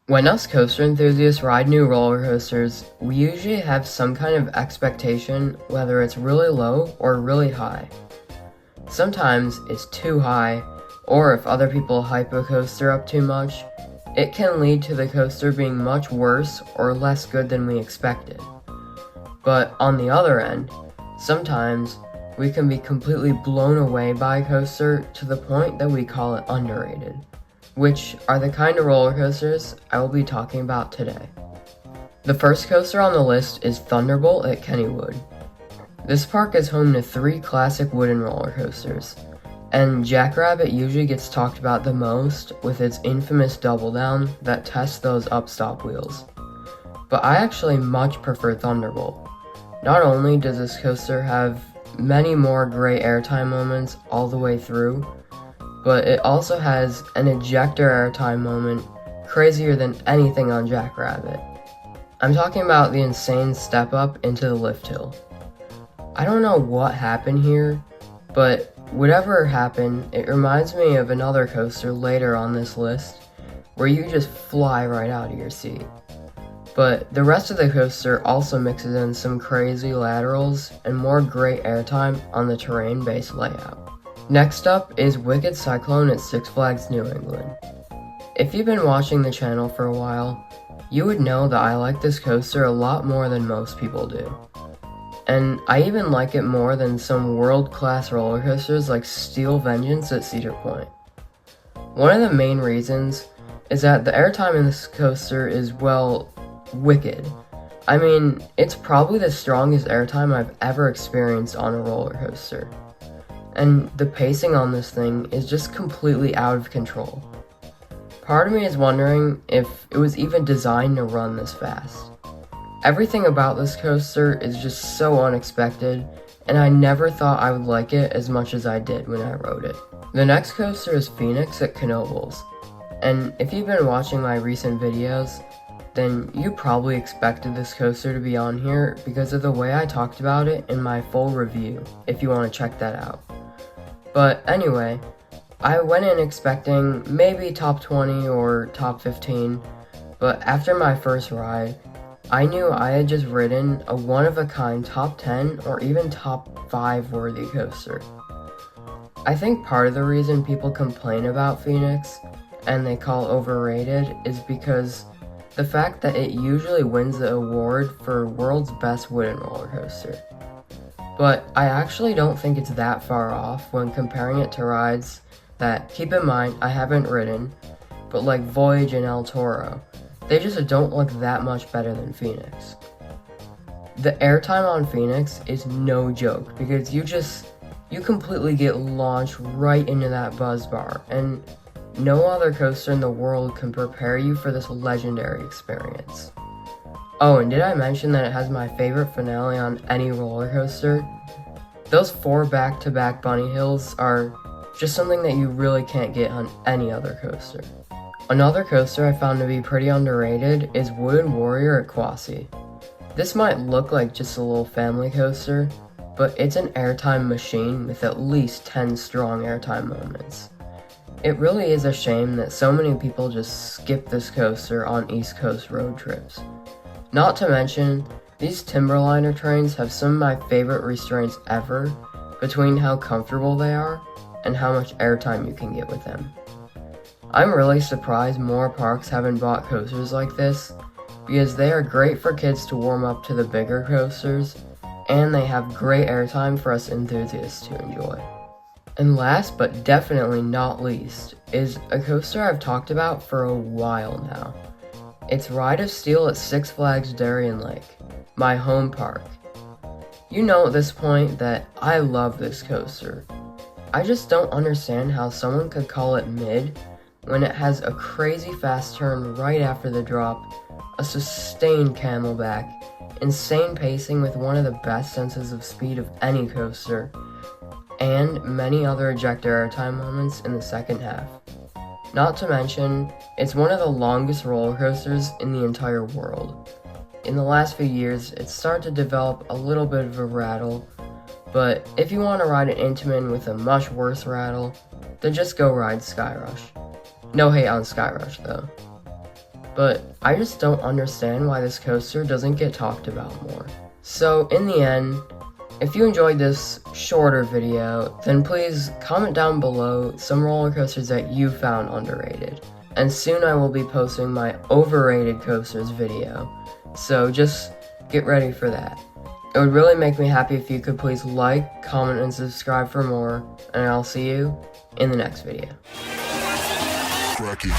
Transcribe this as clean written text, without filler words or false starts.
When us coaster enthusiasts ride new roller coasters, we usually have some kind of expectation, whether it's really low or really high. Sometimes it's too high, or if other people hype a coaster up too much, it can lead to the coaster being much worse or less good than we expected. But on the other end, sometimes we can be completely blown away by a coaster to the point that we call it underrated, which are the kind of roller coasters I will be talking about today. The first coaster on the list is Thunderbolt at Kennywood. This park is home to 3 classic wooden roller coasters, and Jackrabbit usually gets talked about the most with its infamous double down that tests those upstop wheels. But I actually much prefer Thunderbolt. Not only does this coaster have many more great airtime moments all the way through, but it also has an ejector airtime moment crazier than anything on Jackrabbit. I'm talking about the insane step up into the lift hill. I don't know what happened here, but whatever happened, it reminds me of another coaster later on this list where you just fly right out of your seat. But the rest of the coaster also mixes in some crazy laterals and more great airtime on the terrain-based layout. Next up is Wicked Cyclone at Six Flags New England. If you've been watching the channel for a while, you would know that I like this coaster a lot more than most people do. And I even like it more than some world-class roller coasters like Steel Vengeance at Cedar Point. One of the main reasons is that the airtime in this coaster is, well, wicked. I mean, it's probably the strongest airtime I've ever experienced on a roller coaster. And the pacing on this thing is just completely out of control. Part of me is wondering if it was even designed to run this fast. Everything about this coaster is just so unexpected, and I never thought I would like it as much as I did when I rode it. The next coaster is Phoenix at Knoebels, and if you've been watching my recent videos, then you probably expected this coaster to be on here because of the way I talked about it in my full review, if you want to check that out. But anyway, I went in expecting maybe top 20 or top 15, but after my first ride, I knew I had just ridden a one-of-a-kind top 10 or even top 5 worthy coaster. I think part of the reason people complain about Phoenix and they call overrated is because the fact that it usually wins the award for world's best wooden roller coaster. But I actually don't think it's that far off when comparing it to rides that, keep in mind, I haven't ridden, but like Voyage and El Toro. They just don't look that much better than Phoenix. The airtime on Phoenix is no joke because you completely get launched right into that buzz bar, and no other coaster in the world can prepare you for this legendary experience. Oh, and did I mention that it has my favorite finale on any roller coaster? Those 4 back-to-back bunny hills are just something that you really can't get on any other coaster. Another coaster I found to be pretty underrated is Wooden Warrior at Quassy. This might look like just a little family coaster, but it's an airtime machine with at least 10 strong airtime moments. It really is a shame that so many people just skip this coaster on East Coast road trips. Not to mention, these Timberliner trains have some of my favorite restraints ever between how comfortable they are and how much airtime you can get with them. I'm really surprised more parks haven't bought coasters like this, because they are great for kids to warm up to the bigger coasters, and they have great airtime for us enthusiasts to enjoy. And last but definitely not least is a coaster I've talked about for a while now. It's Ride of Steel at Six Flags Darien Lake, my home park. You know at this point that I love this coaster. I just don't understand how someone could call it mid when it has a crazy fast turn right after the drop, a sustained camelback, insane pacing with one of the best senses of speed of any coaster, and many other ejector airtime moments in the second half. Not to mention, it's one of the longest roller coasters in the entire world. In the last few years, it's started to develop a little bit of a rattle, but if you want to ride an Intamin with a much worse rattle, then just go ride Skyrush. No hate on Skyrush though. but I just don't understand why this coaster doesn't get talked about more. So in the end, if you enjoyed this shorter video, then please comment down below some roller coasters that you found underrated. And soon I will be posting my overrated coasters video, so just get ready for that. It would really make me happy if you could please like, comment, and subscribe for more, and I'll see you in the next video. Cracky.